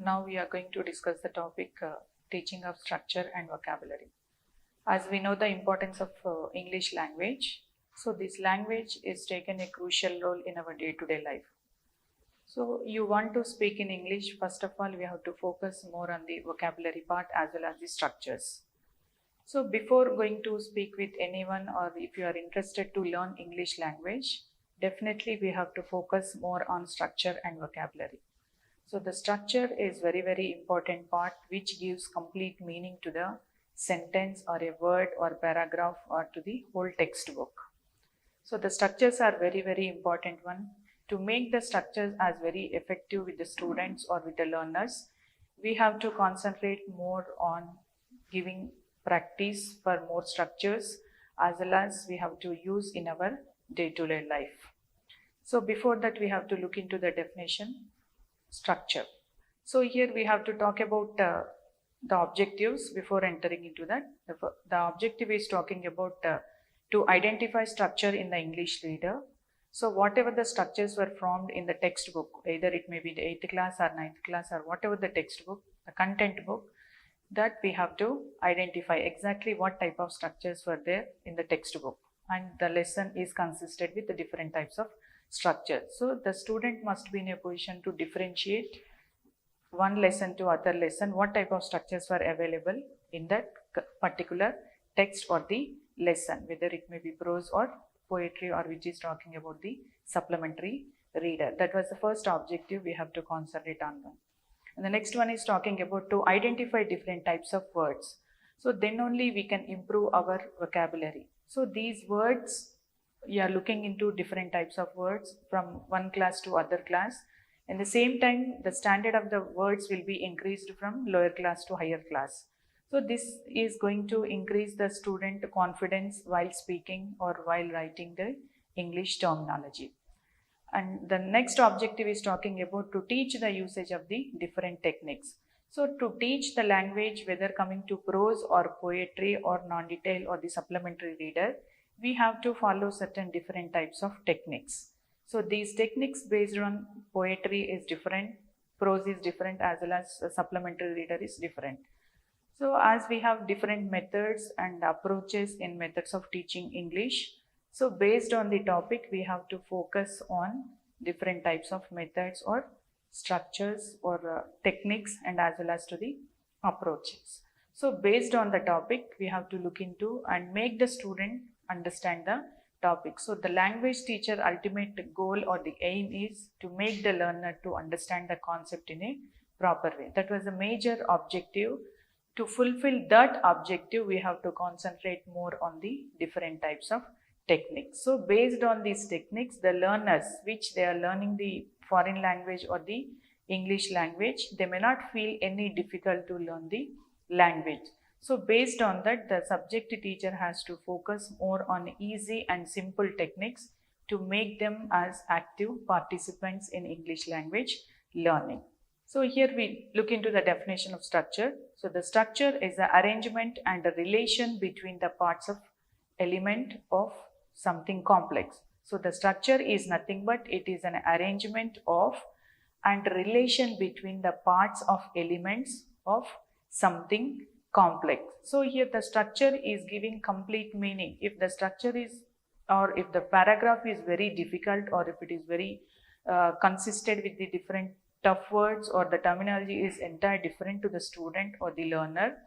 Now we are going to discuss the topic teaching of structure and vocabulary. As we know the importance of English language, so this language is taken a crucial role in our day-to-day life. So you want to speak in English, first of all we have to focus more on the vocabulary part as well as the structures. So before going to speak with anyone, or if you are interested to learn English language, definitely we have to focus more on structure and vocabulary. So the structure is very important part which gives complete meaning to the sentence or a word or paragraph or to the whole textbook. So the structures are very important one. To make the structures as very effective with the students or with the learners, we have to concentrate more on giving practice for more structures as well as we have to use in our day-to-day life. So before that we have to look into the definition. Structure. So here we have to talk about the objectives before entering into that. The objective is talking about to identify structure in the English reader. So whatever the structures were formed in the textbook, either it may be the 8th class or 9th class or whatever the textbook, the content book, that we have to identify exactly what type of structures were there in the textbook, and the lesson is consisted with the different types of structure. So the student must be in a position to differentiate one lesson to other lesson, what type of structures were available in that particular text or the lesson, whether it may be prose or poetry or which is talking about the supplementary reader. That was the first objective we have to concentrate on. And the next one is talking about to identify different types of words. So then only we can improve our vocabulary. So these words, you are looking into different types of words from one class to other class. In the same time, the standard of the words will be increased from lower class to higher class. So this is going to increase the student confidence while speaking or while writing the English terminology. And the next objective is talking about to teach the usage of the different techniques. So to teach the language, whether coming to prose or poetry or non-detail or the supplementary reader, we have to follow certain different types of techniques. So these techniques based on poetry is different, prose is different, as well as supplementary reader is different. So as we have different methods and approaches in methods of teaching English, so based on the topic we have to focus on different types of methods or structures or techniques, and as well as to the approaches. So based on the topic we have to look into and make the student understand the topic. So the language teacher ultimate goal or the aim is to make the learner to understand the concept in a proper way. That was the major objective. To fulfill that objective, we have to concentrate more on the different types of techniques. So based on these techniques, the learners which they are learning the foreign language or the English language, they may not feel any difficult to learn the language. So based on that, the subject teacher has to focus more on easy and simple techniques to make them as active participants in English language learning. So here we look into the definition of structure. So the structure is the arrangement and the relation between the parts of element of something complex. So the structure is nothing but it is an arrangement of and relation between the parts of elements of something complex. So here the structure is giving complete meaning. If the structure is, or if the paragraph is very difficult, or if it is very consisted with the different tough words, or the terminology is entirely different to the student or the learner,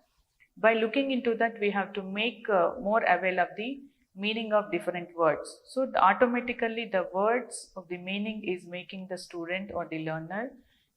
by looking into that we have to make more aware of the meaning of different words. So automatically the words of the meaning is making the student or the learner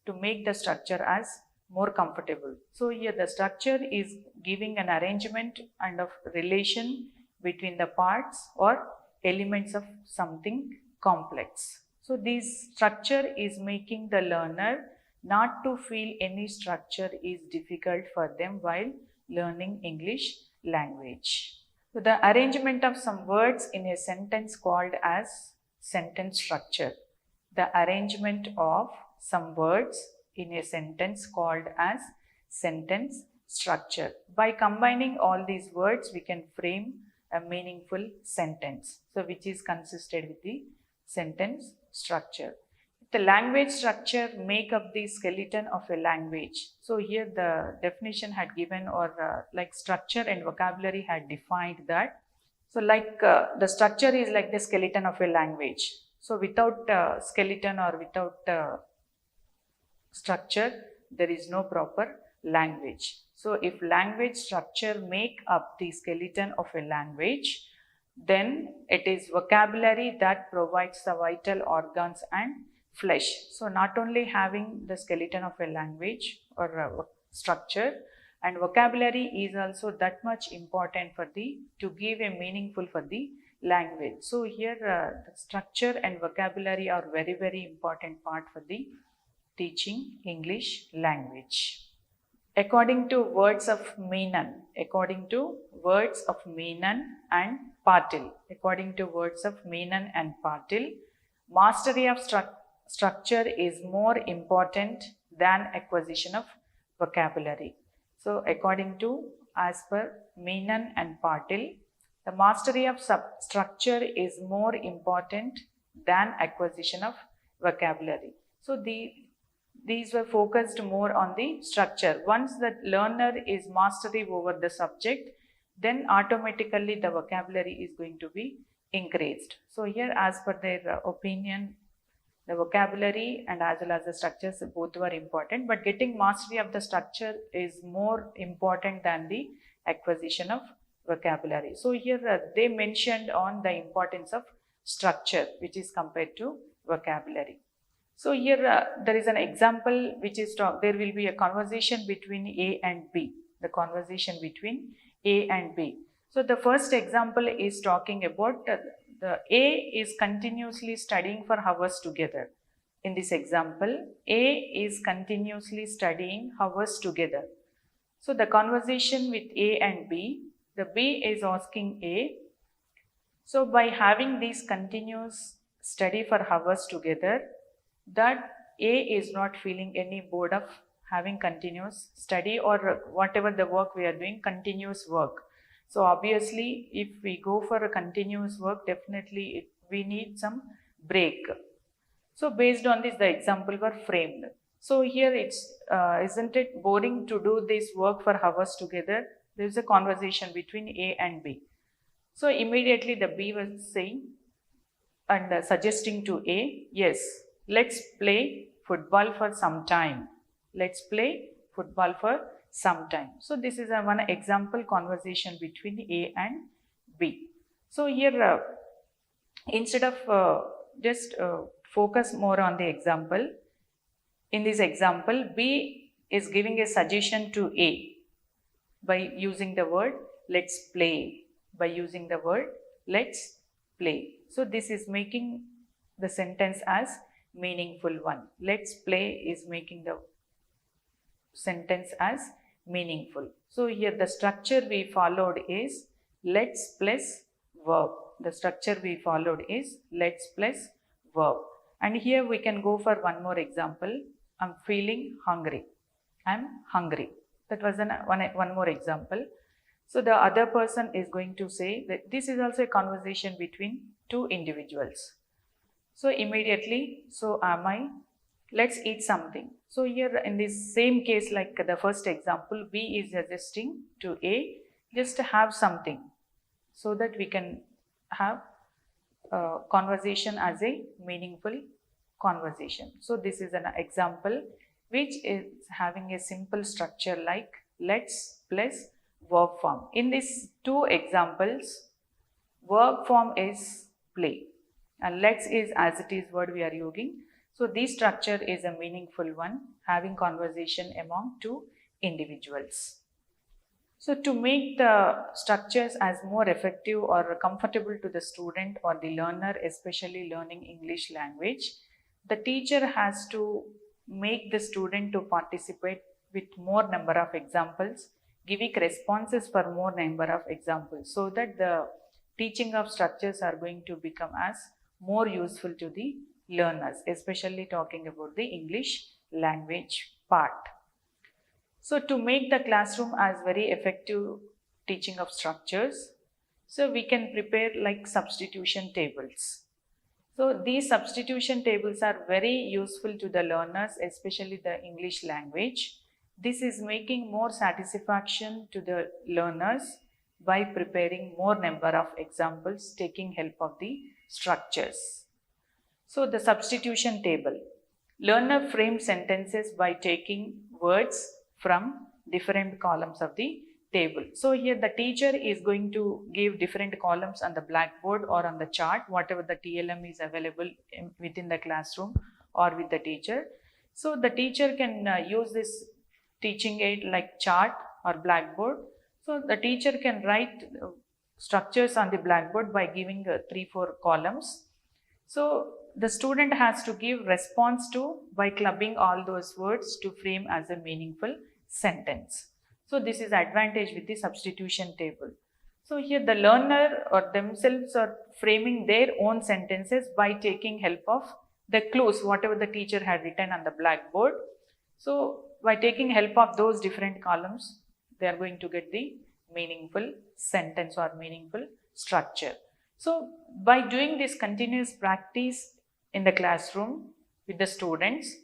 to make the structure as more comfortable. So here the structure is giving an arrangement and of relation between the parts or elements of something complex. So this structure is making the learner not to feel any structure is difficult for them while learning English language. So the arrangement of some words in a sentence called as sentence structure. The arrangement of some words in a sentence called as sentence structure. By combining all these words, we can frame a meaningful sentence. So which is consisted with the sentence structure. The language structure make up the skeleton of a language. So here the definition had given, or like structure and vocabulary had defined that. So like the structure is like the skeleton of a language. So without skeleton or without structure, there is no proper language. So if language structure make up the skeleton of a language, then it is vocabulary that provides the vital organs and flesh. So not only having the skeleton of a language or structure, and vocabulary is also that much important for to give a meaningful for the language. So here the structure and vocabulary are very, very important part for the teaching English language. According to words of மெய்னன், according to words of மெய்னன் and Part-01, according to words of மெய்னன் and Part-01, mastery of structure is more important than acquisition of vocabulary. So according to, as per மெய்னன் and Part-01, the mastery of structure is more important than acquisition of vocabulary. So these were focused more on the structure. Once the learner is mastery over the subject, then automatically the vocabulary is going to be increased. So here, as per their opinion, the vocabulary and as well as the structures both were important, but getting mastery of the structure is more important than the acquisition of vocabulary. So here they mentioned on the importance of structure, which is compared to vocabulary. So here there is an example which is there will be a conversation between A and B, the conversation between A and B. So the first example is talking about the A is continuously studying for hours together. In this example, A is continuously studying hours together. So the conversation with A and B, the B is asking A, so by having these continuous study for hours together, that A is not feeling any bored of having continuous study or whatever the work we are doing, continuous work. So obviously, if we go for a continuous work, definitely we need some break. So based on this, the example were framed. So here it's, isn't it boring to do this work for hours together? There is a conversation between A and B. So immediately the B was saying and suggesting to A, yes, let's play football for some time. Let's play football for some time. So this is one example conversation between A and B. So here instead of just focus more on the example, in this example B is giving a suggestion to A by using the word let's play, by using the word let's play. So this is making the sentence as meaningful one. Let's play is making the sentence as meaningful. So here the structure we followed is let's plus verb. The structure we followed is let's plus verb. And here we can go for one more example. I'm feeling hungry. I'm hungry. That was one more example. So the other person is going to say that this is also a conversation between two individuals. So immediately, so am I, let's eat something. So here in this same case like the first example, B is suggesting to A just to have something so that we can have conversation as a meaningful conversation. So this is an example which is having a simple structure like let's plus verb form. In these two examples, verb form is play and let's is as it is word we are using. So this structure is a meaningful one, having conversation among two individuals. So to make the structures as more effective or comfortable to the student or the learner, especially learning English language, the teacher has to make the student to participate with more number of examples, giving responses for more number of examples, so that the teaching of structures are going to become as more useful to the learners, especially talking about the English language part. So to make the classroom as very effective teaching of structures, so we can prepare like substitution tables. So these substitution tables are very useful to the learners, especially the English language. This is making more satisfaction to the learners by preparing more number of examples, taking help of the structures. So the substitution table. Learner frames sentences by taking words from different columns of the table. So here the teacher is going to give different columns on the blackboard or on the chart, whatever the TLM is available within the classroom or with the teacher. So the teacher can use this teaching aid like chart or blackboard. So the teacher can write structures on the blackboard by giving 3-4 columns. So the student has to give response to by clubbing all those words to frame as a meaningful sentence. So this is advantage with the substitution table. So here the learner or themselves are framing their own sentences by taking help of the clues, whatever the teacher had written on the blackboard. So by taking help of those different columns, they are going to get the meaningful sentence or meaningful structure. So by doing this continuous practice in the classroom with the students,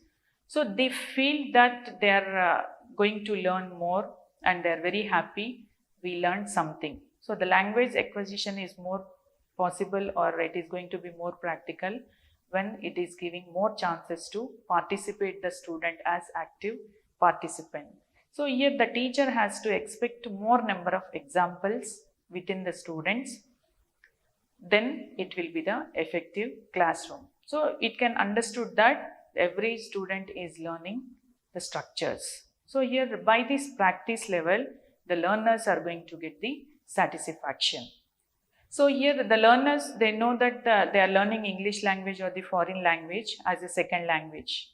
so they feel that they are going to learn more and they are very happy we learned something. So the language acquisition is more possible, or it is going to be more practical when it is giving more chances to participate the student as active participant. So here the teacher has to expect more number of examples within the students, then it will be the effective classroom. So it can understood that every student is learning the structures. So here by this practice level, the learners are going to get the satisfaction. So here the learners, they know that they are learning English language or the foreign language as a second language.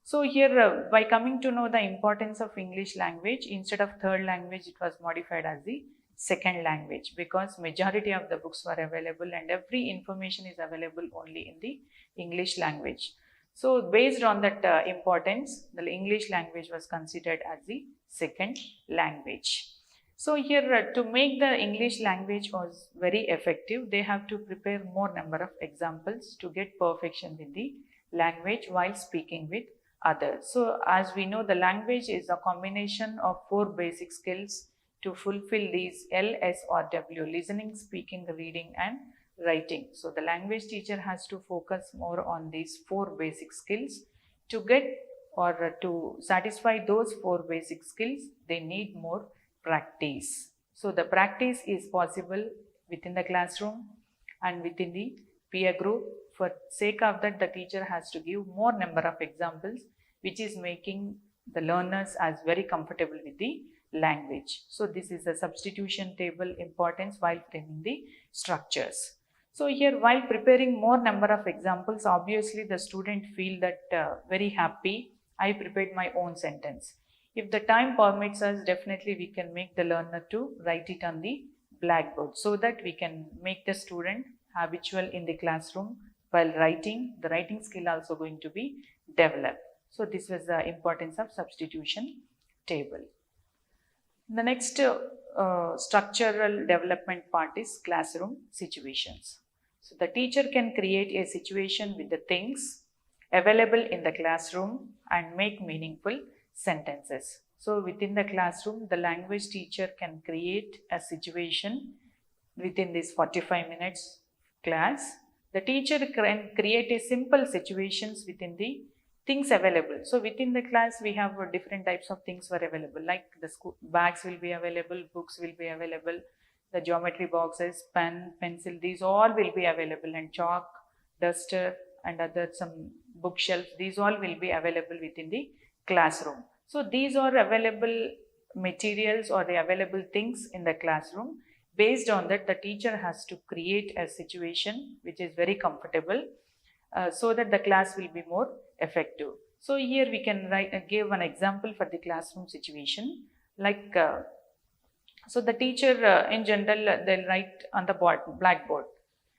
So here by coming to know the importance of English language, instead of third language, it was modified as the second language, because majority of the books were available and every information is available only in the English language. So based on that importance, the English language was considered as the second language. So here to make the English language was very effective, they have to prepare more number of examples to get perfection with the language while speaking with others. So as we know, the language is a combination of 4 basic skills to fulfill these L, S or W: listening, speaking, reading and writing. So the language teacher has to focus more on these 4 basic skills. To get or to satisfy those 4 basic skills, they need more practice. So the practice is possible within the classroom and within the peer group. For sake of that, the teacher has to give more number of examples, which is making the learners as very comfortable with the language. So this is the substitution table importance while framing the structures. So here while preparing more number of examples, obviously the student feel that very happy, I prepared my own sentence. If the time permits us, definitely we can make the learner to write it on the blackboard, so that we can make the student habitual in the classroom while writing. The writing skill also going to be developed. So this was the importance of substitution table. The next structural development part is classroom situations. So the teacher can create a situation with the things available in the classroom and make meaningful sentences. So within the classroom, the language teacher can create a situation within this 45 minutes class. The teacher can create a simple situations within the things available. So within the class, we have different types of things were available, like the school bags will be available, books will be available, the geometry boxes, pen, pencil, these all will be available, and chalk, duster and other some bookshelves, these all will be available within the classroom. So these are available materials or the available things in the classroom. Based on that, the teacher has to create a situation which is very comfortable so that the class will be more effective. So here we can give an example for the classroom situation. Like, so the teacher in general, they'll write on the blackboard.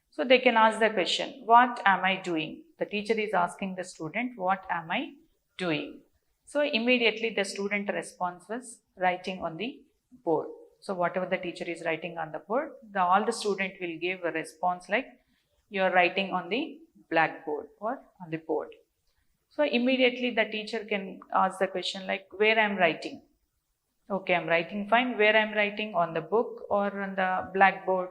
So they can ask the question, what am I doing? The teacher is asking the student, what am I doing? So immediately the student response was writing on the board. So whatever the teacher is writing on the board, all the student will give a response like, you are writing on the blackboard or on the board. So immediately the teacher can ask the question like, where I am writing? Okay, I am writing fine. Where I am writing? On the book or on the blackboard?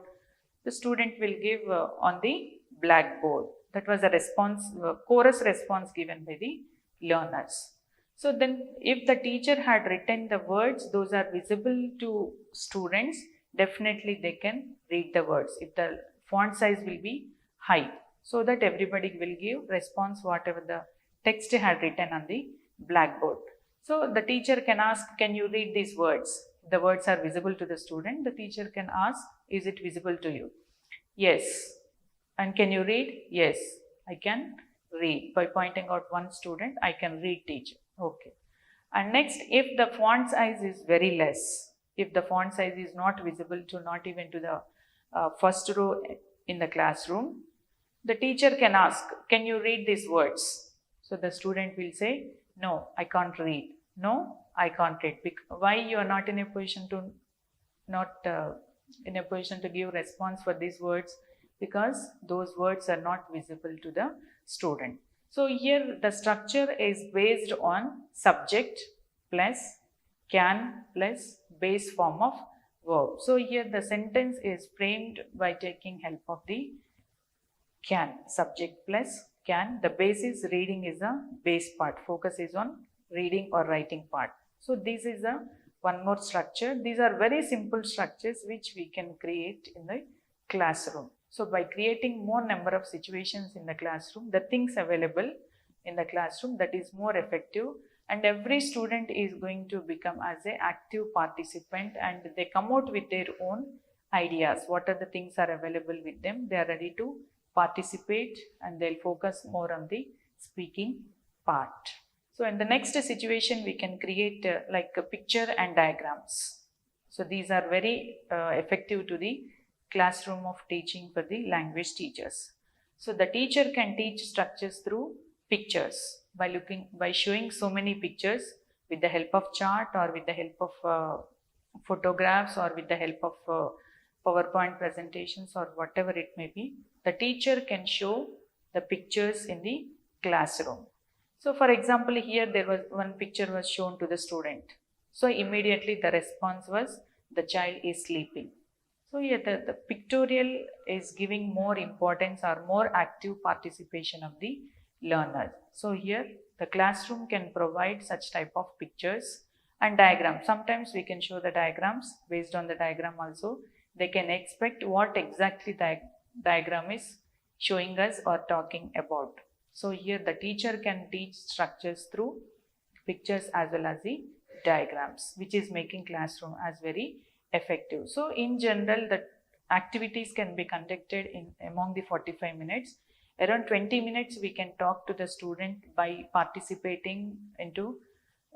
The student will give on the blackboard. That was a response, chorus response given by the learners. So then if the teacher had written the words, those are visible to students, definitely they can read the words. If the font size will be high, so that everybody will give response whatever the text had written on the blackboard. So the teacher can ask, can you read these words? The words are visible to the student. The teacher can ask, is it visible to you? Yes. And can you read? Yes, I can read. By pointing out one student, I can read, teacher. Okay. And next, if the font size is very less, if the font size is not visible to not even to the first row in the classroom, the teacher can ask, can you read these words? So the student will say, no, I can't read. No, I can't read. Why you are not in a position to give response for these words? Because those words are not visible to the student. So here the structure is based on subject plus can plus base form of verb. So here the sentence is framed by taking help of the can, subject plus can. The base is reading is a base part. Focus is on reading or writing part. So this is a one more structure. These are very simple structures which we can create in the classroom. So by creating more number of situations in the classroom, the things available in the classroom, that is more effective, and every student is going to become as an active participant, and they come out with their own ideas. What are the things are available with them? They are ready to participate and they'll focus more on the speaking part. So in the next situation, we can create like a picture and diagrams. So these are very effective to the classroom of teaching for the language teachers. So the teacher can teach structures through pictures by showing so many pictures with the help of chart or with the help of photographs or with the help of PowerPoint presentations or whatever it may be. The teacher can show the pictures in the classroom. So for example, here there was one picture was shown to the student. So immediately the response was, the child is sleeping. So here the pictorial is giving more importance or more active participation of the learner. So here the classroom can provide such type of pictures and diagrams. Sometimes we can show the diagrams. Based on the diagram also, they can expect what exactly the diagram is showing us or talking about. So here the teacher can teach structures through pictures as well as the diagrams, which is making classroom as very effective. So in general, the activities can be conducted among the 45 minutes. Around 20 minutes we can talk to the student by participating into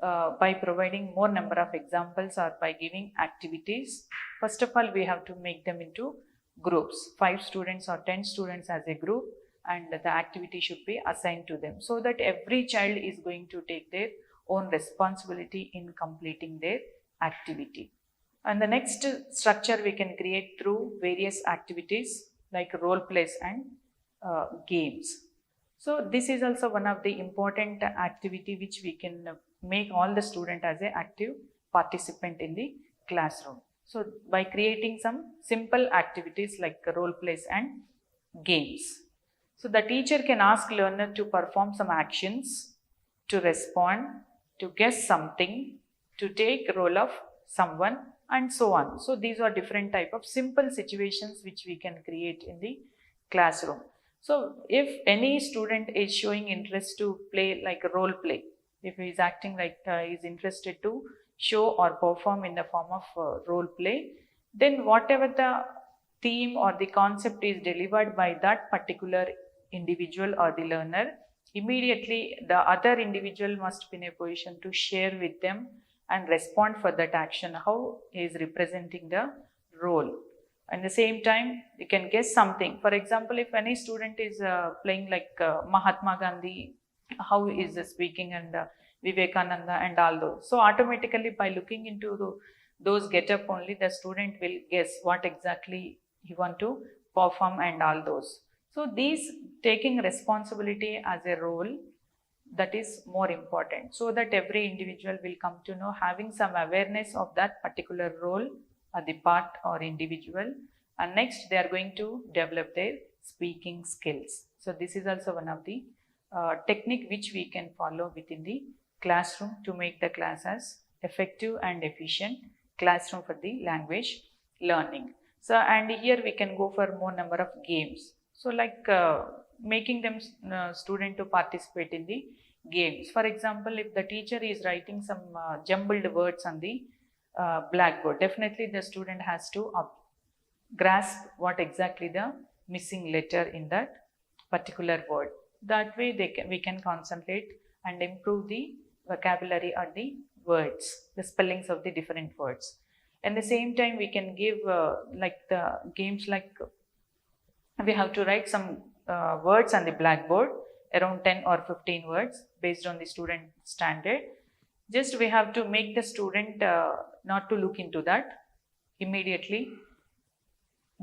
by providing more number of examples or by giving activities. First of all, we have to make them into groups, 5 students or 10 students as a group, and the activity should be assigned to them, so that every child is going to take their own responsibility in completing their activity. And the next structure we can create through various activities like role plays and games. So this is also one of the important activity which we can make all the student as an active participant in the classroom. So by creating some simple activities like role plays and games. So the teacher can ask learner to perform some actions, to respond, to guess something, to take role of someone, and so on. So these are different type of simple situations which we can create in the classroom. So if any student is showing interest to play like a role play, if he is acting like he is interested to show or perform in the form of role play, then whatever the theme or the concept is delivered by that particular individual or the learner, immediately the other individual must be in a position to share with them and respond for that action, how he is representing the role. At the same time, you can guess something. For example, if any student is playing like Mahatma Gandhi, how he is speaking, and Vivekananda and all those. So automatically by looking into those get up only, the student will guess what exactly he want to perform and all those. So these taking responsibility as a role, that is more important, so that every individual will come to know, having some awareness of that particular role or the part or individual, and next they are going to develop their speaking skills. So this is also one of the technique which we can follow within the classroom to make the class as effective and efficient classroom for the language learning. So and here we can go for more number of games. So like making them student to participate in the games. For example, if the teacher is writing some jumbled words on the blackboard, definitely the student has to grasp what exactly the missing letter in that particular word. That way we can concentrate and improve the vocabulary or the words, the spellings of the different words. At the same time, we can give like the games like we have to write some words on the blackboard, around 10 or 15 words based on the student standard. Just we have to make the student not to look into that immediately.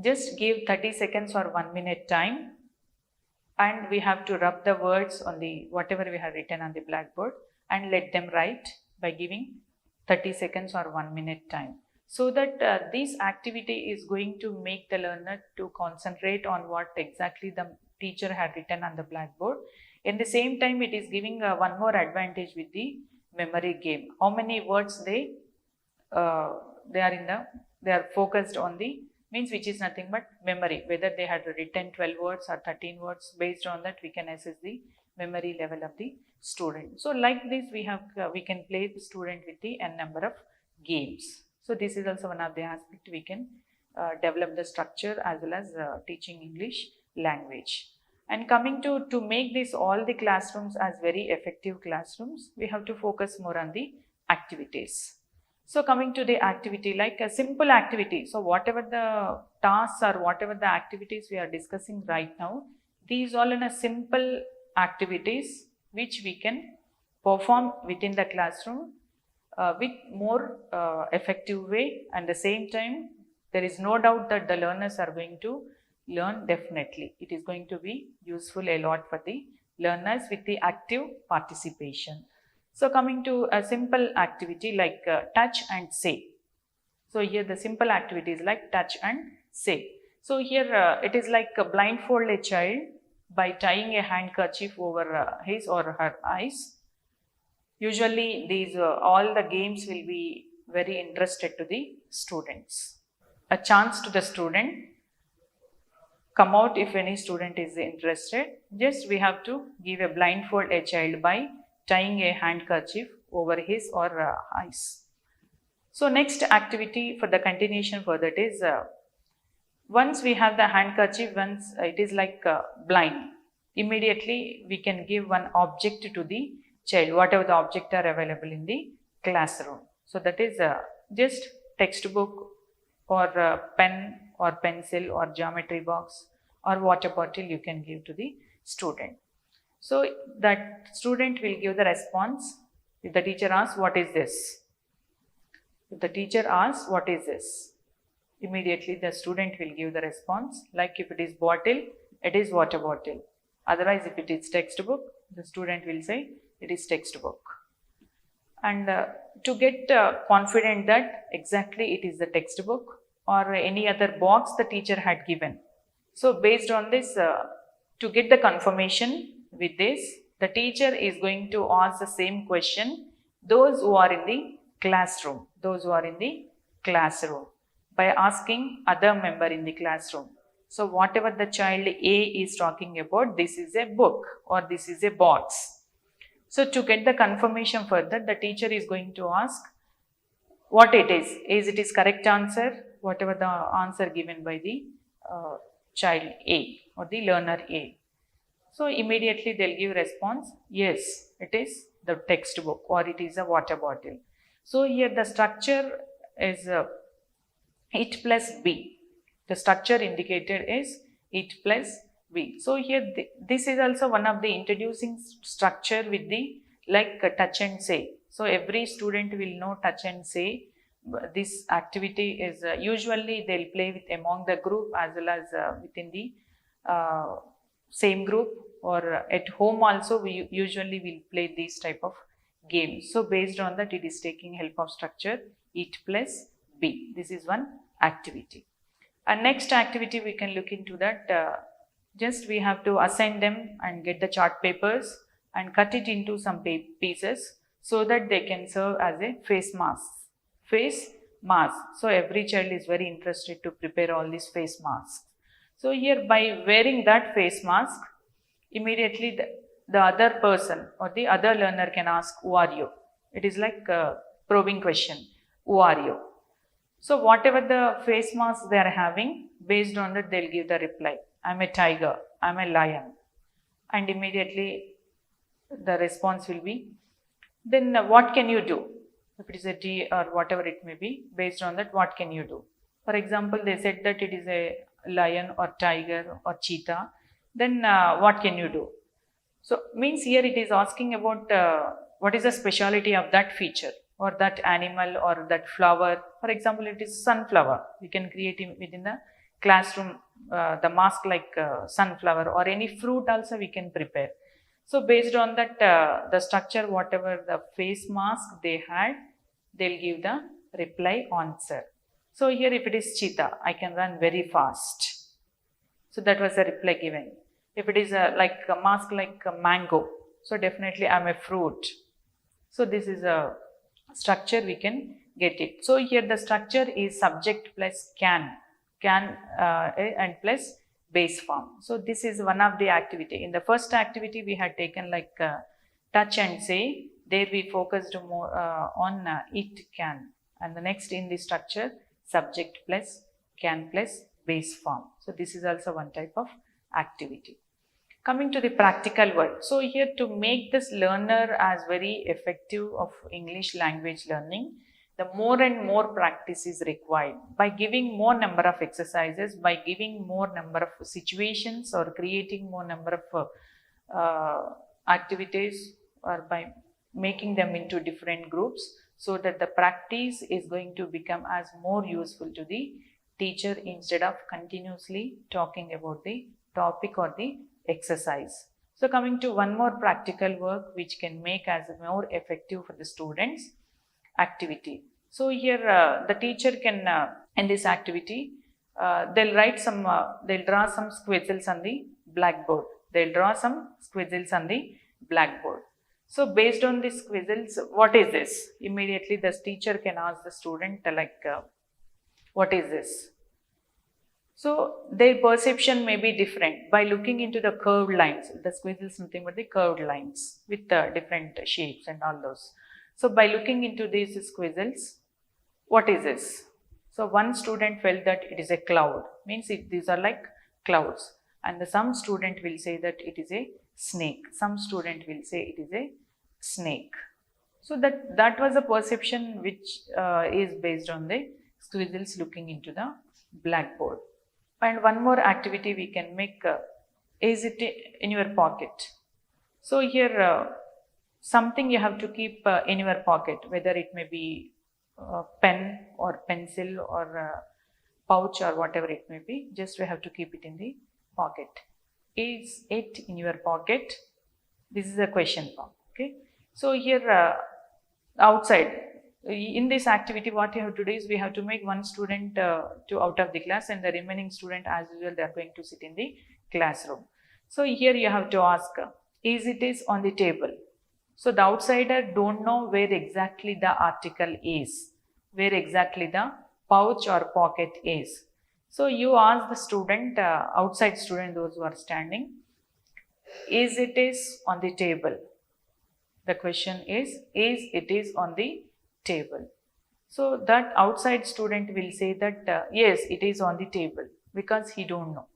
Just give 30 seconds or 1 minute time, and we have to rub the words on the whatever we have written on the blackboard and let them write by giving 30 seconds or 1 minute time. So that this activity is going to make the learner to concentrate on what exactly the teacher had written on the blackboard. In the same time, it is giving one more advantage with the memory game. How many words they are focused on the, means which is nothing but memory, whether they had written 12 words or 13 words. Based on that, we can assess the memory level of the student. So like this, we can play the student with the n number of games. So this is also one of the aspects we can develop the structure as well as teaching English language. And coming to make this all the classrooms as very effective classrooms, we have to focus more on the activities. So coming to the activity, like a simple activity. So whatever the tasks or whatever the activities we are discussing right now, these all in a simple activities which we can perform within the classroom with more effective way. And the same time, there is no doubt that the learners are going to learn definitely. It is going to be useful a lot for the learners with the active participation. So coming to a simple activity like touch and say. So here the simple activity is like touch and say. So here it is like blindfold a child by tying a handkerchief over his or her eyes. Usually these all the games will be very interested to the students. A chance to the student come out if any student is interested. Just we have to give a blindfold a child by tying a handkerchief over his or eyes. So next activity for the continuation for that is once we have the handkerchief, once it is like blind, immediately we can give one object to the child, whatever the object are available in the classroom. So that is just textbook or pen or pencil or geometry box or water bottle you can give to the student. So that student will give the response. If the teacher asks, what is this? If the teacher asks, what is this? Immediately the student will give the response. Like if it is bottle, it is water bottle. Otherwise, if it is textbook, the student will say it is textbook. And to get confident that exactly it is the textbook or any other box the teacher had given. So based on this, to get the confirmation with this, the teacher is going to ask the same question those who are in the classroom, by asking other member in the classroom. So whatever the child A is talking about, this is a book or this is a box. So to get the confirmation further, the teacher is going to ask what it is. Is it is correct answer, whatever the answer given by the child A or the learner A. So immediately they'll give response, yes, it is the textbook or it is a water bottle. So here the structure is it plus B. The structure indicated is it plus B. So here this is also one of the introducing structure with the like touch and say. So every student will know touch and say. This activity is usually they'll play with among the group as well as within the same group or at home also we usually will play these type of games. So based on that it is taking help of structure it plus B. This is one activity. And next activity we can look into that. Just we have to assign them and get the chart papers and cut it into some pieces so that they can serve as a face mask. Face mask. So every child is very interested to prepare all these face masks. So here by wearing that face mask, immediately the other person or the other learner can ask, who are you? It is like a probing question. Who are you? So whatever the face mask they are having, based on that they'll give the reply. I'm a tiger, I'm a lion. And immediately the response will be, then what can you do? If it is a D or whatever it may be, based on that what can you do? For example, they said that it is a lion or tiger or cheetah, then what can you do? So means here it is asking about what is the speciality of that feature or that animal or that flower. For example, it is sunflower. We can create within the classroom the mask like sunflower, or any fruit also we can prepare. So based on that the structure, whatever the face mask they had, they'll give the reply answer. So here if it is cheetah, I can run very fast. So that was the reply given. If it is like a mask like a mango, so definitely I'm a fruit. So this is a structure we can get it. So here the structure is subject plus can and plus base form. So this is one of the activity. In the first activity we had taken like touch and say. There we focused more on it can, and the next in the structure subject plus can plus base form. So this is also one type of activity. Coming to the practical work. So here to make this learner as very effective of English language learning, the more and more practice is required. By giving more number of exercises, by giving more number of situations or creating more number of activities, or by making them into different groups, so that the practice is going to become as more useful to the teacher instead of continuously talking about the topic or the exercise. So coming to one more practical work which can make as more effective for the students, activity. So here the teacher can in this activity they'll write some they'll draw some squiggles on the blackboard. They'll draw some squiggles on the blackboard. So based on these squiggles, what is this? Immediately the teacher can ask the student like what is this? So their perception may be different by looking into the curved lines. The squiggles is nothing but the curved lines with different shapes and all those. So by looking into these squiggles, what is this? So one student felt that it is a cloud, means these are like clouds, and some student will say that it is a snake. Some student will say it is a snake. So that was a perception which is based on the squiggles looking into the blackboard. And one more activity we can make, is it in your pocket? So here something you have to keep in your pocket, whether it may be pen or pencil or pouch or whatever it may be, just we have to keep it in the pocket. Is it in your pocket? This is a question form. Okay. So here outside, in this activity what you have to do is we have to make one student to out of the class, and the remaining student as usual they are going to sit in the classroom. So here you have to ask, is it is on the table? So the outsider don't know where exactly the article is, where exactly the pouch or pocket is. So you ask the student, outside student, those who are standing, is it is on the table? The question is it is on the table? So that outside student will say that yes, it is on the table, because he don't know.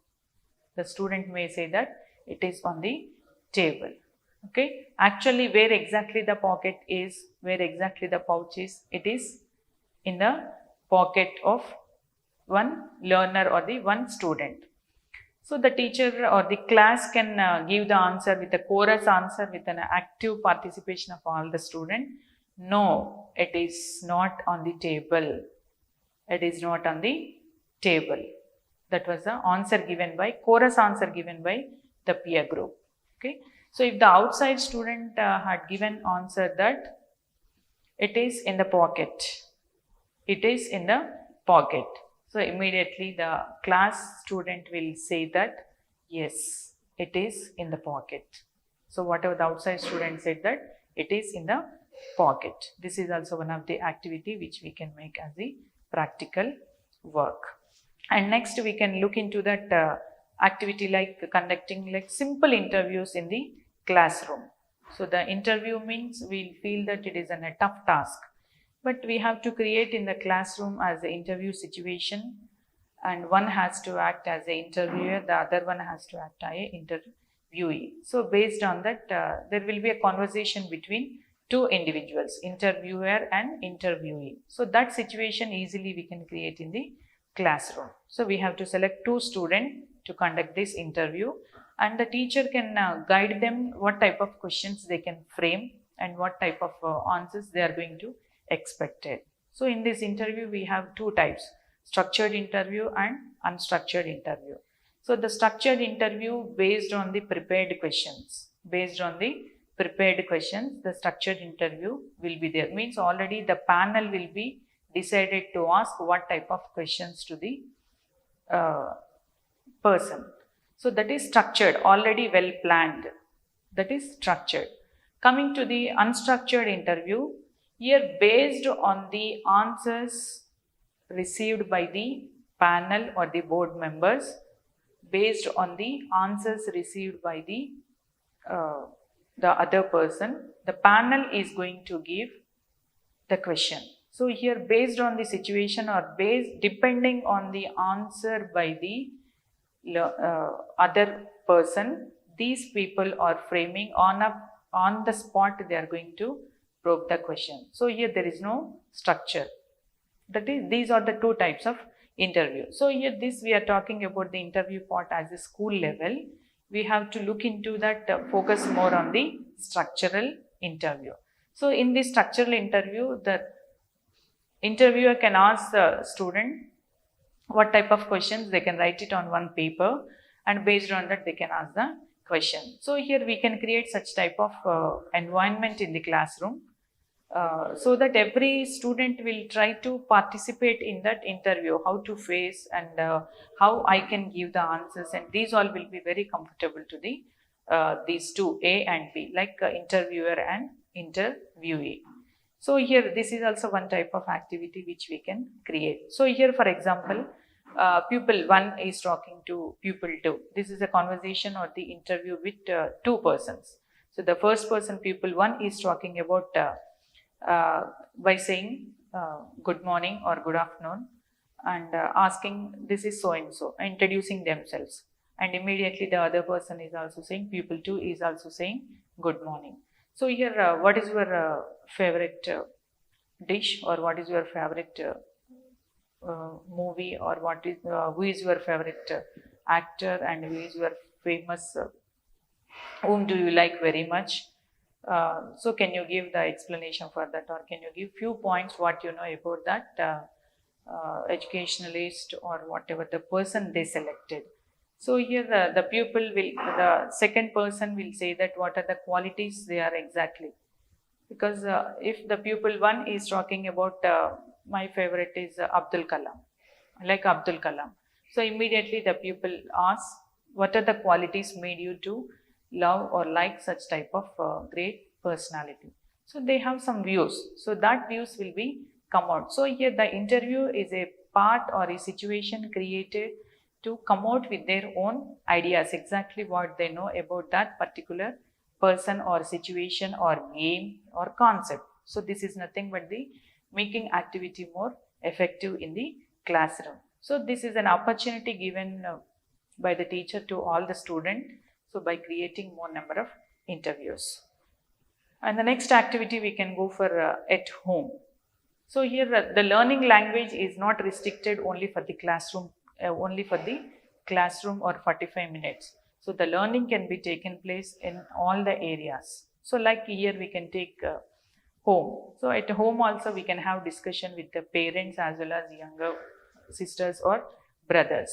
The student may say that it is on the table. Okay, actually where exactly the pocket is, where exactly the pouch is, it is in the pocket of one learner or the one student. So the teacher or the class can give the answer with a chorus answer with an active participation of all the students. No, it is not on the table. It is not on the table. That was the answer given by, chorus answer given by the peer group. Okay. So if the outside student had given answer that it is in the pocket, it is in the pocket. So immediately the class student will say that yes, it is in the pocket. So whatever the outside student said that it is in the pocket. This is also one of the activity which we can make as a practical work. And next we can look into that activity like conducting like simple interviews in the classroom. So the interview means we'll feel that it is a tough task, but we have to create in the classroom as an interview situation, and one has to act as an interviewer, the other one has to act as an interviewee. So based on that, there will be a conversation between two individuals, interviewer and interviewee. So that situation easily we can create in the classroom. So we have to select two students to conduct this interview, and the teacher can guide them what type of questions they can frame and what type of answers they are going to expect it. So in this interview we have two types, structured interview and unstructured interview. So the structured interview based on the prepared questions, the structured interview will be there. Means already the panel will be decided to ask what type of questions to the person. So that is structured, already well planned. That is structured. Coming to the unstructured interview, here based on the answers received by the panel or the board members, based on the answers received by the other person, the panel is going to give the question. So here based on the situation or depending on the answer by the other person, these people are framing on the spot, they are going to probe the question. So here there is no structure. That is, these are the two types of interview. So here we are talking about the interview part as a school level. We have to look into that, focus more on the structural interview. So in this structural interview, the interviewer can ask the student what type of questions, they can write it on one paper, and based on that they can ask the question. So here we can create such type of environment in the classroom so that every student will try to participate in that interview, how to face and how I can give the answers, and these all will be very comfortable to the these two, A and B, like interviewer and interviewee. So here this is also one type of activity which we can create. So here for example, pupil 1 is talking to pupil 2. This is a conversation or the interview with two persons. So the first person, pupil 1, is talking about by saying good morning or good afternoon, and asking this is so and so, introducing themselves, and immediately the other person is also saying, pupil 2 is also saying good morning. So here what is your favorite dish, or what is your favorite movie, or what is who is your favorite actor, and who is your famous whom do you like very much? So can you give the explanation for that, or can you give few points what you know about that educationalist or whatever the person they selected. So here the pupil will, the second person will say that what are the qualities they are exactly. Because if the pupil 1 is talking about my favorite is Abdul Kalam, like Abdul Kalam. So immediately the pupil asks, what are the qualities made you to love or like such type of great personality. So they have some views. So that views will be come out. So here the interview is a part or a situation created to come out with their own ideas, exactly what they know about that particular person or situation or game or concept. So this is nothing but the making activity more effective in the classroom. So this is an opportunity given by the teacher to all the students. So by creating more number of interviews. And the next activity we can go for at home. So here the learning language is not restricted only for the classroom, or 45 minutes. So the learning can be taken place in all the areas. So like here we can take home. So at home also we can have discussion with the parents as well as younger sisters or brothers.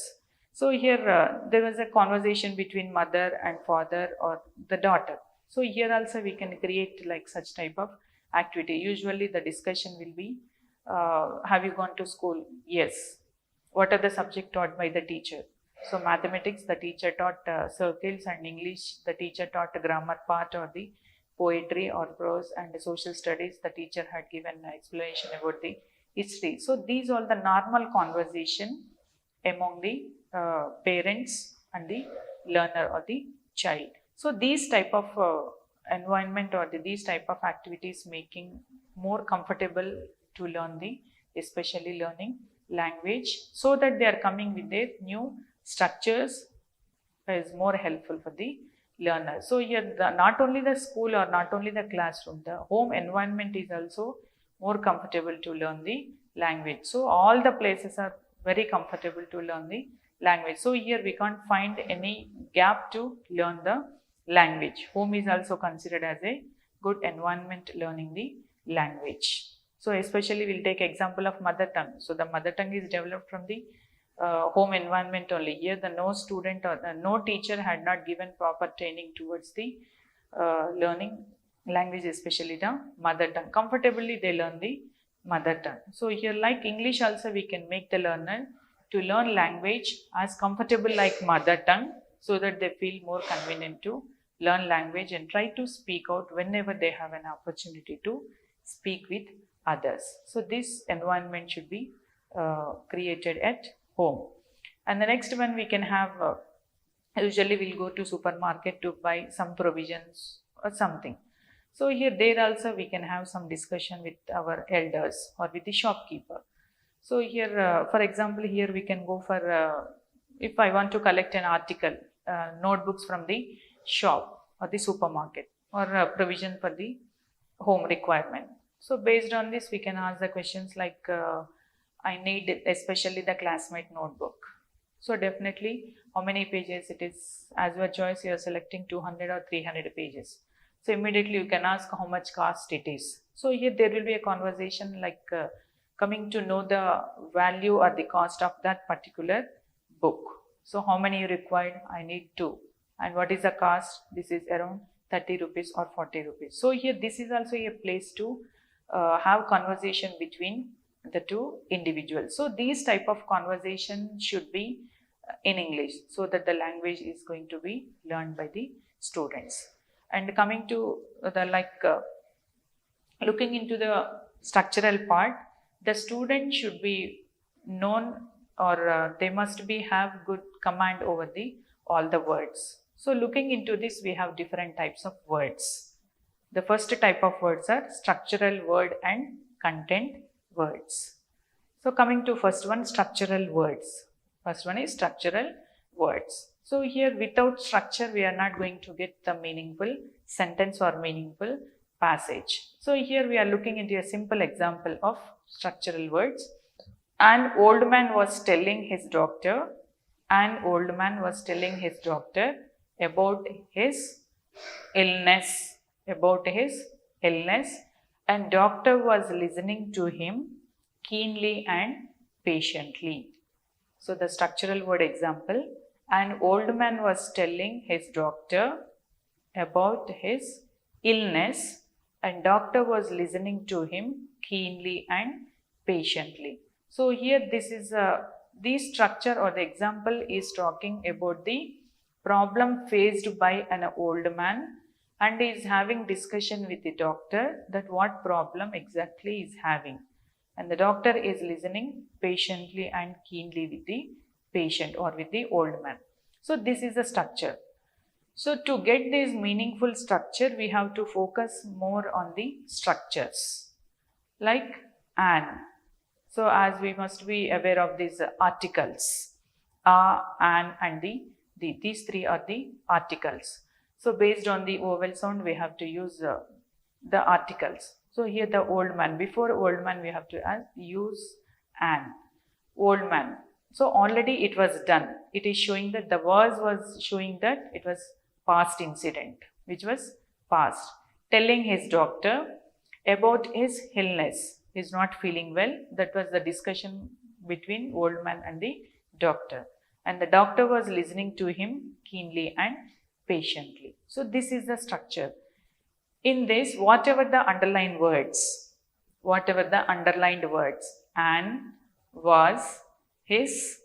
So here there was a conversation between mother and father or the daughter. So here also we can create like such type of activity. Usually the discussion will be, have you gone to school? Yes. What are the subject taught by the teacher? So mathematics, the teacher taught circles, and English, the teacher taught the grammar part or the poetry or prose, and the social studies, the teacher had given an explanation about the history. So these are the normal conversation among the parents and the learner or the child. So these type of environment or these type of activities making more comfortable to learn the, especially learning language, so that they are coming with their new structures is more helpful for the learner. So here not only the school or not only the classroom, the home environment is also more comfortable to learn the language. So all the places are very comfortable to learn the language. So here we can't find any gap to learn the language. Home is also considered as a good environment learning the language. So especially we'll take example of mother tongue. So the mother tongue is developed from the home environment only. Here the no student or no teacher had not given proper training towards the learning language, especially the mother tongue. Comfortably they learn the mother tongue. So here like English also we can make the learner to learn language as comfortable like mother tongue, so that they feel more convenient to learn language and try to speak out whenever they have an opportunity to speak with others. So this environment should be created at home. And the next one we can have, usually we'll go to supermarket to buy some provisions or something. So here there also we can have some discussion with our elders or with the shopkeeper. So here for example here we can go for if I want to collect an article, notebooks from the shop or the supermarket, or provision for the home requirement. So based on this we can ask the questions like I need especially the classmate notebook. So definitely how many pages it is, as your choice you are selecting 200 or 300 pages. So immediately you can ask how much cost it is. So here there will be a conversation like coming to know the value or the cost of that particular book. So how many you required? I need 2. And what is the cost? This is around 30 rupees or 40 rupees. So here this is also a place to have conversation between the two individuals. So these type of conversation should be in English, so that the language is going to be learned by the students. And coming to the looking into the structural part, the student should be known, or they must be have good command over the all the words. So looking into this, we have different types of words. The first type of words are structural word and content words. So coming to first one, structural words. First one is structural words. So here without structure we are not going to get the meaningful sentence or meaningful passage. So here we are looking into a simple example of structural words. An old man was telling his doctor, about his illness, and doctor was listening to him keenly and patiently. So the structural word example, an old man was telling his doctor about his illness, and doctor was listening to him keenly and patiently. So here this is this structure or the example is talking about the problem faced by an old man, and is having discussion with the doctor that what problem exactly is having, and the doctor is listening patiently and keenly with the patient or with the old man. So this is the structure. So to get this meaningful structure, we have to focus more on the structures like an. So as we must be aware of these articles, an and the. These three are the articles. So based on the vowel sound, we have to use the articles. So here the old man, before old man we have to use an. Old man. So already it was done. It is showing that the verse was showing that it was past incident, which was past. Telling his doctor about his illness. He is not feeling well. That was the discussion between old man and the doctor. and the doctor was listening to him keenly and patiently. So this is the structure. In this, whatever the underlined words, and, was, his,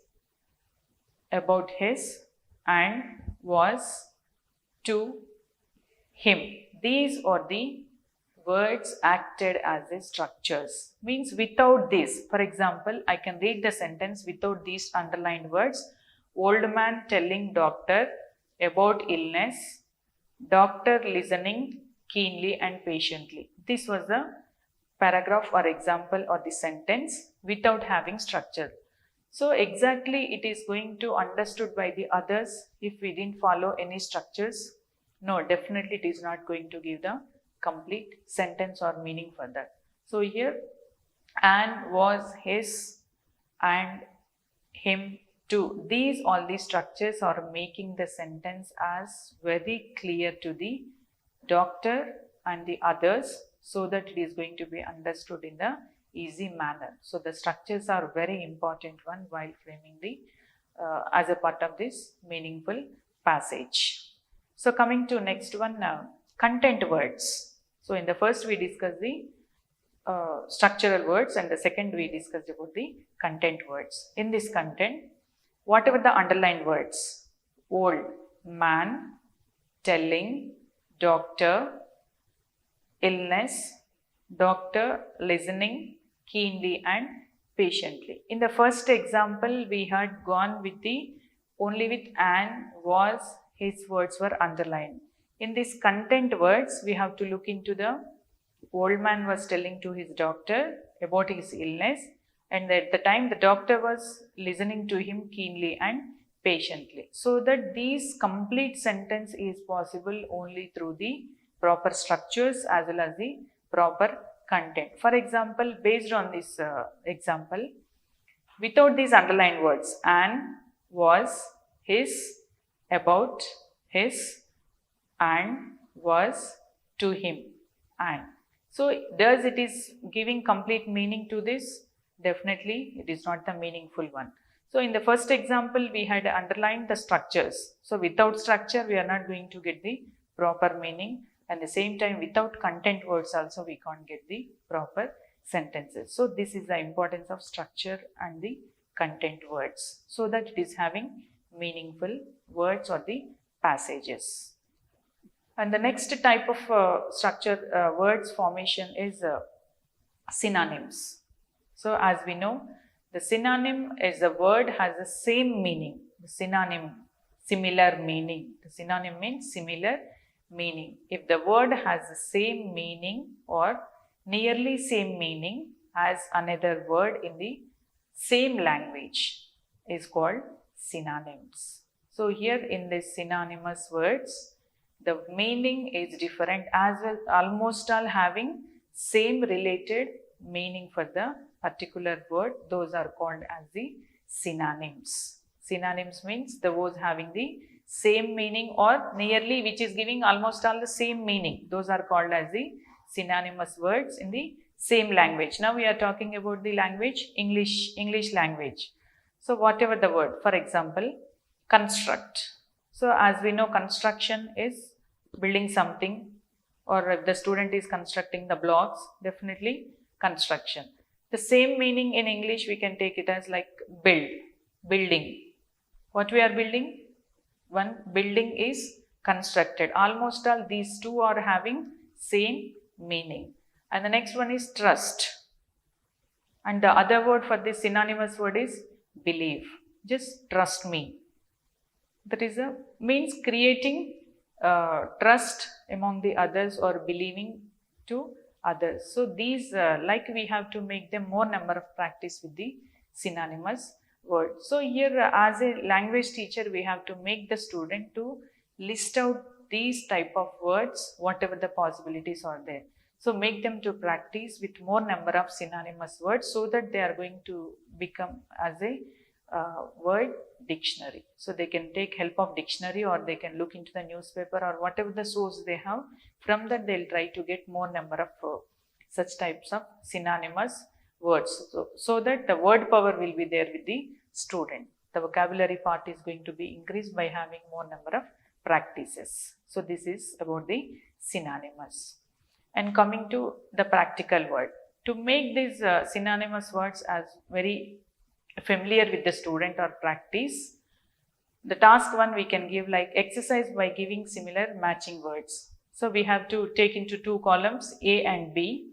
about his, and, was, to, him. These are the words acted as the structures. Means without this, for example, I can read the sentence without these underlined words. Old man telling doctor about illness, doctor listening keenly and patiently. This was the paragraph or example or the sentence without having structure. So exactly it is going to understood by the others if we didn't follow any structures. No, definitely it is not going to give the complete sentence or meaning for that. So here, and, was, his, and, him, too. These all these structures are making the sentence as very clear to the doctor and the others, so that it is going to be understood in the easy manner. So the structures are very important one while framing the as a part of this meaningful passage. So coming to next one, content words. So in the first we discussed the structural words, and the second we discussed about the content words. In this content, whatever the underlined words, old man, telling, doctor, illness, doctor listening keenly and patiently. In the first example, we had gone with the only with and, was, his words were underlined. In this content words, we have to look into the old man was telling to his doctor about his illness, and at the time the doctor was listening to him keenly and patiently. So that these complete sentence is possible only through the proper structures as well as the proper content. For example, based on this example, without these underlined words, and, was, his, about, his, and, was, to him, and. So does it is giving complete meaning to this? Definitely it is not the meaningful one. So in the first example, we had underlined the structures. So without structure, we are not going to get the proper meaning. At the same time, without content words also, we can't get the proper sentences. So this is the importance of structure and the content words, so that it is having meaningful words or the passages. And the next type of structure words formation is synonyms. So as we know, the synonym is a word has the same meaning. The synonym, similar meaning. The synonym means similar meaning. If the word has the same meaning or nearly same meaning as another word in the same language is called synonyms. So here in this synonymous words, the meaning is different as well, almost all having same related meaning for the particular word. Those are called as the synonyms. Synonyms means the words having the same meaning or nearly, which is giving almost all the same meaning. Those are called as the synonymous words in the same language. Now we are talking about the language, English language. So whatever the word, for example, construct. So as we know, construction is building something, or if the student is constructing the blocks, definitely construction. The same meaning in English we can take it as like building. What we are building? One building is constructed. Almost all these two are having same meaning. And the next one is trust. And the other word for this synonymous word is believe. Just trust me. That is means creating trust among the others or believing to others. So these like we have to make them more number of practice with the synonymous word. So here as a language teacher, we have to make the student to list out these type of words, whatever the possibilities are there. So make them to practice with more number of synonymous words, so that they are going to become as a word dictionary. So they can take help of dictionary, or they can look into the newspaper or whatever the source they have. From that they'll try to get more number of such types of synonymous words, so that the word power will be there with the student. The vocabulary part is going to be increased by having more number of practices. So this is about the synonymous. And coming to the practical word. To make these synonymous words as very familiar with the student or practice, the task 1 we can give like exercise by giving similar matching words. So we have to take into 2 columns A and B.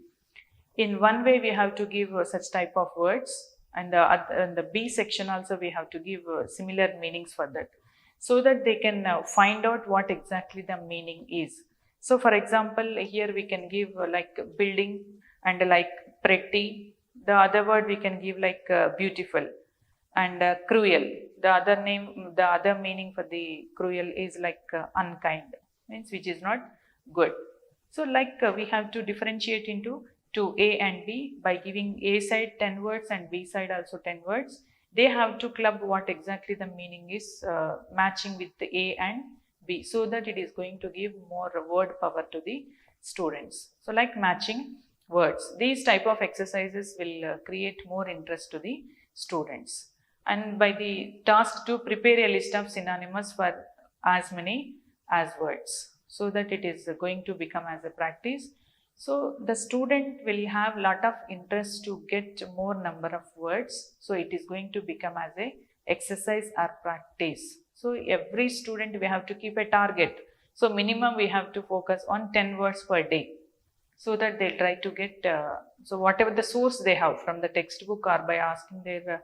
In one way we have to give such type of words, and in the B section also we have to give similar meanings for that, so that they can find out what exactly the meaning is. So for example, here we can give like building and like pretty. The other word we can give like beautiful and cruel. The other meaning for the cruel is like unkind, means which is not good. So like we have to differentiate into A and B by giving A side 10 words and B side also 10 words. They have to club what exactly the meaning is matching with the A and B, so that it is going to give more word power to the students. So like matching words, these type of exercises will create more interest to the students. And by the task 2, prepare a list of synonymous for as many as words, so that it is going to become as a practice. So the student will have lot of interest to get more number of words. So it is going to become as a exercise or practice. So every student we have to keep a target. So minimum we have to focus on 10 words per day, so that they'll try to get, so whatever the source they have from the textbook or by asking their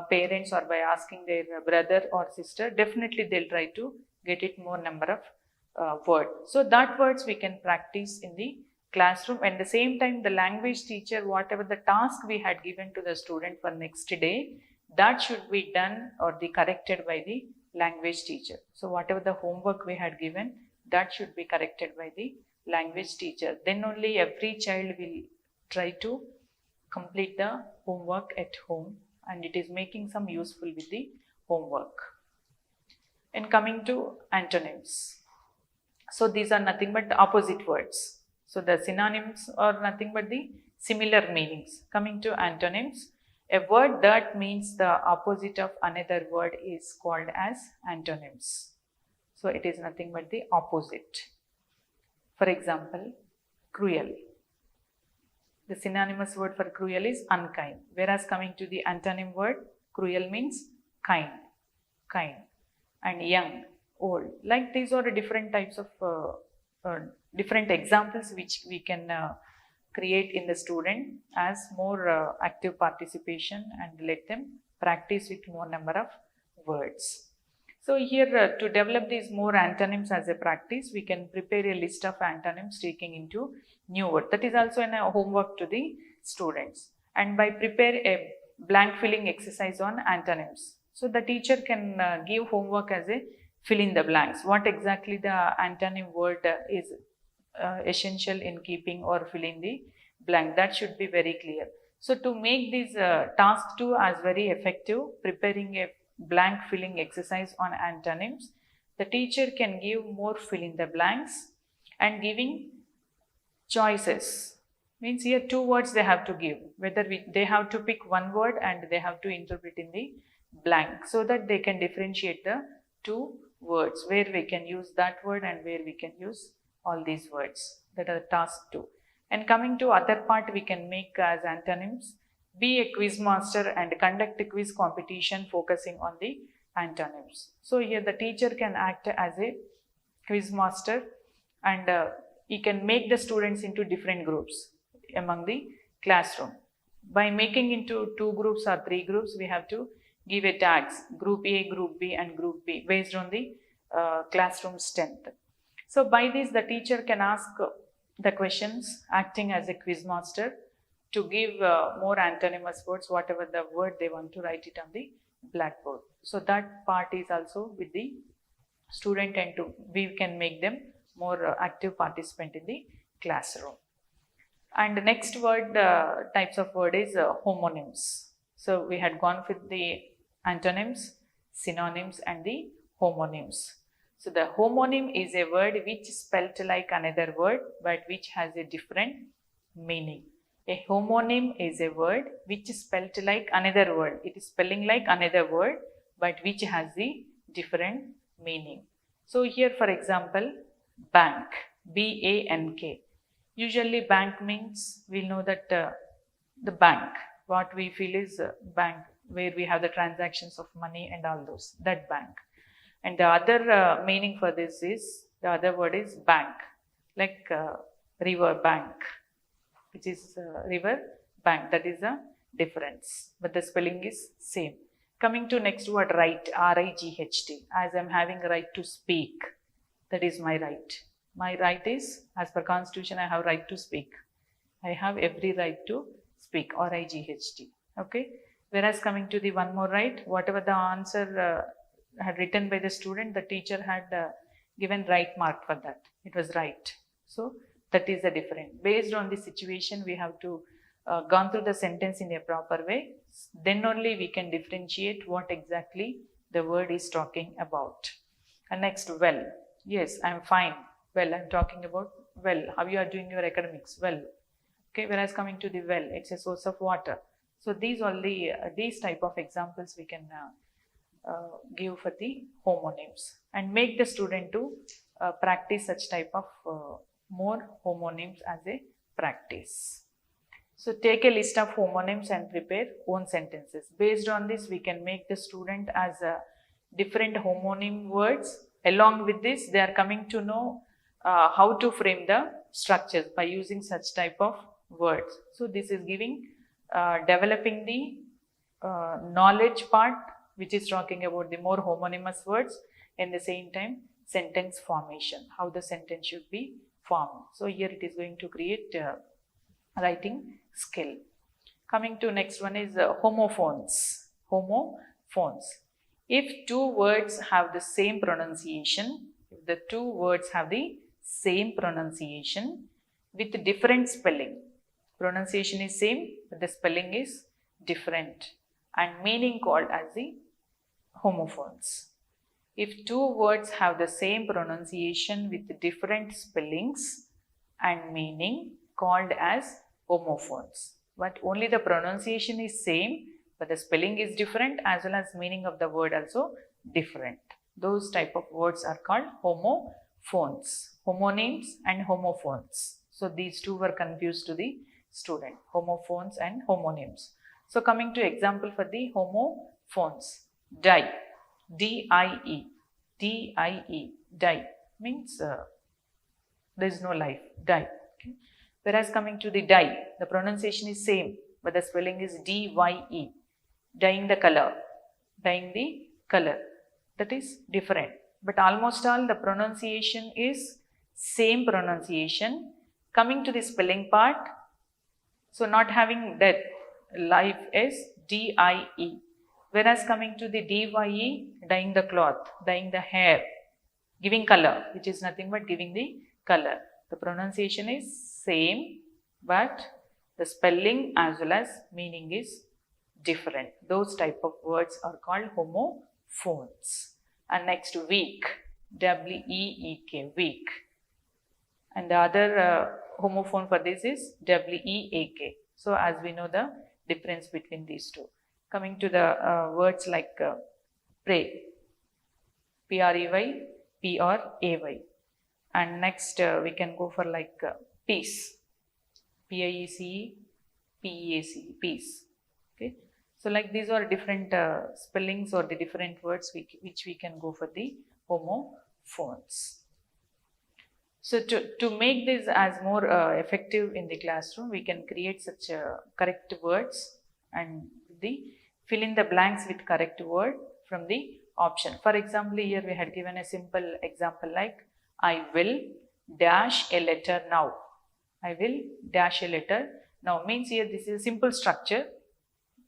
parents or by asking their brother or sister, definitely they'll try to get it more number of words. So that words we can practice in the classroom. At the same time, the language teacher, whatever the task we had given to the student for next day, that should be done or be corrected by the language teacher. So whatever the homework we had given, that should be corrected by the language teacher. Then only every child will try to complete the homework at home, and it is making some useful with the homework. And coming to antonyms. So these are nothing but the opposite words. So the synonyms are nothing but the similar meanings. Coming to antonyms, a word that means the opposite of another word is called as antonyms. So it is nothing but the opposite. For example, cruel. The synonymous word for cruel is unkind, whereas coming to the antonym word, cruel means kind, and young, old. Like these are different types of different examples which we can create in the student as more active participation, and let them practice with more number of words. So here to develop these more antonyms as a practice, we can prepare a list of antonyms taking into new word. That is also a homework to the students. And by prepare a blank filling exercise on antonyms. So the teacher can give homework as a fill in the blanks. What exactly the antonym word is essential in keeping or filling the blank, that should be very clear. So to make this task 2 as very effective, preparing a blank filling exercise on antonyms, the teacher can give more fill in the blanks and giving choices. Means here 2 words they have to give, whether they have to pick one word and they have to interpret in the blank, so that they can differentiate the 2 words where we can use that word and where we can use all these words. That are task 2. And coming to other part, we can make as antonyms, be a quiz master and conduct a quiz competition focusing on the antonyms. So here the teacher can act as a quiz master, and he can make the students into different groups among the classroom. By making into 2 groups or 3 groups, we have to give a tags, group A, group B and group B, based on the classroom strength. So by this, the teacher can ask the questions acting as a quiz master to give more antonymous words, whatever the word they want to write it on the blackboard. So that part is also with the student, and we can make them more active participant in the classroom. And the next word, types of word is homonyms. So we had gone with the antonyms, synonyms and the homonyms. So the homonym is a word which is spelled like another word but which has a different meaning. A homonym is a word which is spelled like another word. It is spelling like another word but which has the different meaning. So here for example, bank, B-A-N-K. Usually bank means we know that the bank, what we feel is bank, where we have the transactions of money and all those, that bank. And the other meaning for this is, the other word is bank, like river bank, which is river bank, that is a difference, but the spelling is same. Coming to next word, right, R-I-G-H-T, as I am having a right to speak, that is my right. My right is, as per constitution, I have right to speak. I have every right to speak, R-I-G-H-T, okay. Whereas coming to the one more right, whatever the answer had written by the student, the teacher had given right mark for that. It was right. So that is the difference. Based on the situation, we have to gone through the sentence in a proper way. Then only we can differentiate what exactly the word is talking about. And next, well. Yes, I am fine. Well, I am talking about well. How you are doing your academics? Well. Okay. Whereas coming to the well, it's a source of water. So these only these type of examples we can give for the homonyms, and make the student to practice such type of more homonyms as a practice. So take a list of homonyms and prepare own sentences. Based on this, we can make the student as different homonym words. Along with this, they are coming to know how to frame the structures by using such type of words. So this is giving developing the knowledge part, which is talking about the more homonymous words, and the same time sentence formation, how the sentence should be formed. So here it is going to create writing skill. Coming to next one is homophones. Homophones. If two words have the same pronunciation, if the two words have the same pronunciation with different spelling, pronunciation is same but the spelling is different, and meaning called as the homophones. If two words have the same pronunciation with different spellings and meaning, called as homophones. But only the pronunciation is same, but the spelling is different, as well as meaning of the word also different. Those type of words are called homophones. Homonyms and homophones. So these two were confused to the student, homophones and homonyms. So coming to example for the homophones, die, D-I-E, D-I-E, die means there is no life, die. Okay. Whereas coming to the dye, the pronunciation is same, but the spelling is D-Y-E, dyeing the color, dyeing the color, that is different. But almost all the pronunciation is same pronunciation. Coming to the spelling part, so not having death, life is D-I-E. Whereas coming to the D-Y-E, dyeing the cloth, dyeing the hair, giving color, which is nothing but giving the color. The pronunciation is same, but the spelling as well as meaning is different. Those type of words are called homophones. And next, weak, W-E-E-K, weak. And the other homophone for this is W-E-A-K. So as we know the difference between these two. Coming to the words like pray, P-R-E-Y, P-R-A-Y. And next we can go for like peace, P-I-E-C-E, P-E-A-C, peace. Okay. So like these are different spellings or the different words which we can go for the homophones. So to make this as more effective in the classroom, we can create such correct words and fill in the blanks with correct word from the option. For example, here we had given a simple example like I will dash a letter now. I will dash a letter now means here this is a simple structure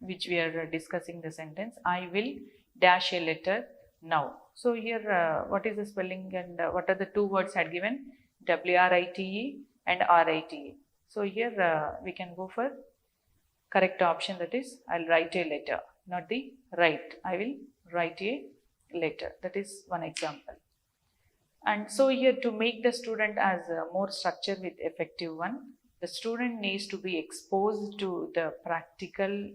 which we are discussing the sentence. I will dash a letter now. So here what is the spelling and what are the two words had given? W-R-I-T-E and R-I-T-E. So here we can go for correct option, that is I'll write a letter, not the write. I will write a letter. That is one example. And so here to make the student as more structured with effective one, the student needs to be exposed to the practical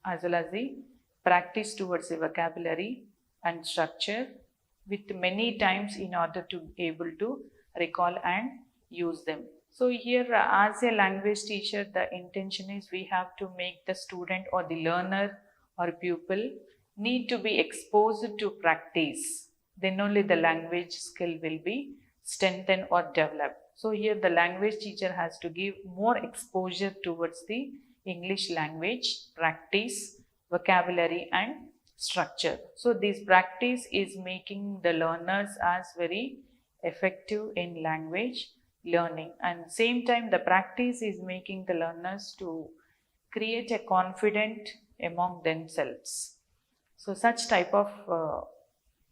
as well as the practice towards the vocabulary and structure with many times in order to be able to recall and use them. So here as a language teacher, the intention is we have to make the student or the learner or pupil need to be exposed to practice. Then only the language skill will be strengthened or developed. So here the language teacher has to give more exposure towards the English language, practice, vocabulary and structure. So this practice is making the learners as very effective in language learning, and same time the practice is making the learners to create a confidence among themselves. So such type of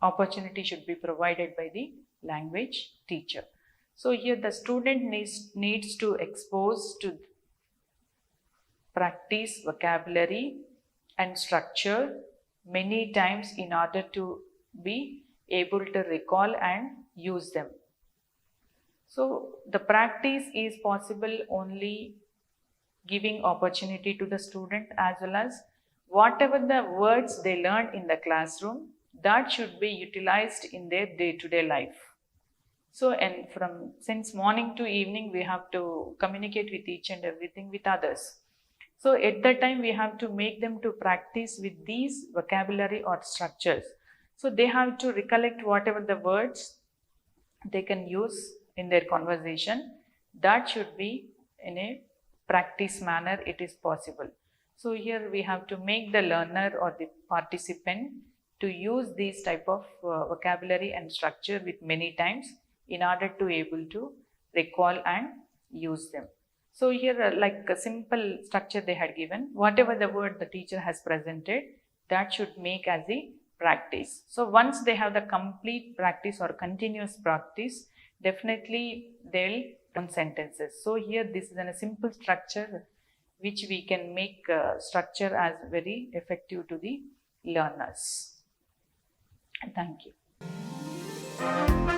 opportunity should be provided by the language teacher. So here the student needs to expose to practice, vocabulary and structure many times in order to be able to recall and use them. So the practice is possible only giving opportunity to the student, as well as whatever the words they learn in the classroom, that should be utilized in their day-to-day life. So, and since morning to evening, we have to communicate with each and everything with others. So at that time, we have to make them to practice with these vocabulary or structures. So they have to recollect whatever the words they can use in their conversation. That should be in a practice manner, it is possible. So here we have to make the learner or the participant to use these type of vocabulary and structure with many times in order to able to recall and use them. So here like a simple structure they had given, whatever the word the teacher has presented, that should make as a practice. So once they have the complete practice or continuous practice, definitely they'll learn sentences. So here this is a simple structure which we can make structure as very effective to the learners. Thank you.